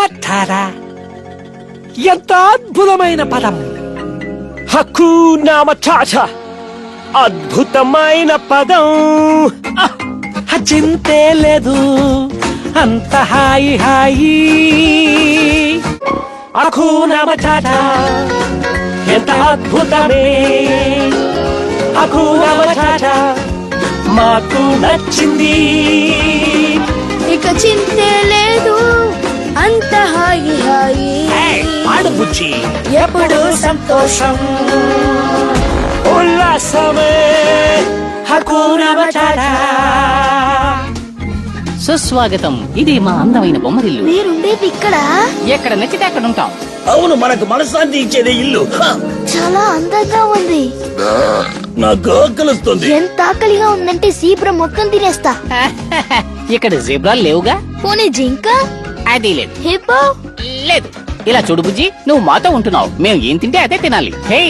మఠారా ఎంత అద్భుతమైన పదం. హక్కునా మటాటా అద్భుతమైన పదం. చింతే లేదు అంత హాయి హాయి. హక్కునా మఠాటా ఎంత అద్భుతమే. హక్కునా మఠాటా మాకు నచ్చింది. ఇక చింతే లేదు అంత హాయి హాయి. ఆడబుచ్చి ఎప్పుడు సంతోషం. ఉల్లాసమే హక్కునా మఠాటా. సుస్వాగతం. ఇది మా అందమైన బొమ్మరిల్లు. మీరుండేది ఇక్కడ? ఎక్కడ నచ్చితే అక్కడ ఉంటాం. అవును, మనకు మనశ్శాంతి ఇచ్చేదే ఇల్లు. చాలా అందంగా ఉంది. నాకు ఆకలిస్తుంది. ఎంత ఆకలిగా ఉందంటే జీబ్రా మొత్తం తినేస్తా. ఇక్కడ జీబ్రాలు లేవుగా. పోనీ జింక, అది లేదు. హిప్పో? లేదు. ఇలా చూడు బుజ్జి, నువ్వు మాతో ఉంటున్నావు, మేము ఏం తింటే అదే తినాలి. హే,